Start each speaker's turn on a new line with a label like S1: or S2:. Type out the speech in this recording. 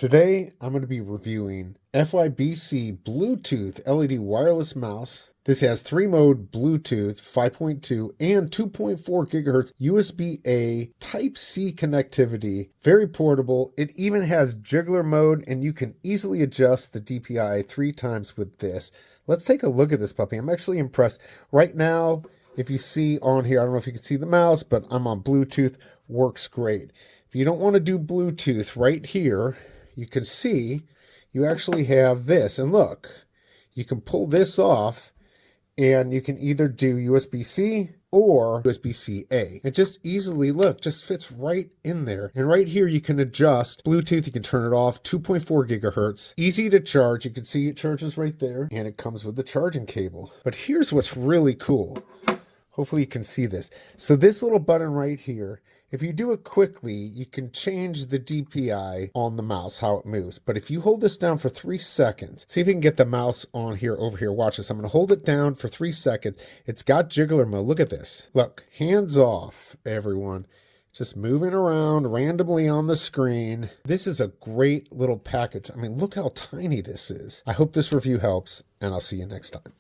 S1: Today, I'm going to be reviewing FYBC Bluetooth LED wireless mouse. This has 3-mode Bluetooth 5.2 and 2.4 gigahertz USB-A Type-C connectivity. Very portable. It even has Jiggler mode, and you can easily adjust the DPI 3 times with this. Let's take a look at this puppy. I'm actually impressed. Right now, if you see on here, I don't know if you can see the mouse, but I'm on Bluetooth. Works great. If you don't want to do Bluetooth, right here, you can see you actually have this. And look, you can pull this off and you can either do USB-C or USB-C-A. It just easily, look, just fits right in there. And right here, you can adjust Bluetooth. You can turn it off, 2.4 gigahertz. Easy to charge. You can see it charges right there. And it comes with the charging cable. But here's what's really cool. Hopefully you can see this. So this little button right here, if you do it quickly, you can change the DPI on the mouse, how it moves. But if you hold this down for 3 seconds, see if you can get the mouse on here, over here. Watch this. I'm going to hold it down for 3 seconds. It's got Jiggler mode. Look at this. Look, hands off, everyone. Just moving around randomly on the screen. This is a great little package. I mean, look how tiny this is. I hope this review helps, and I'll see you next time.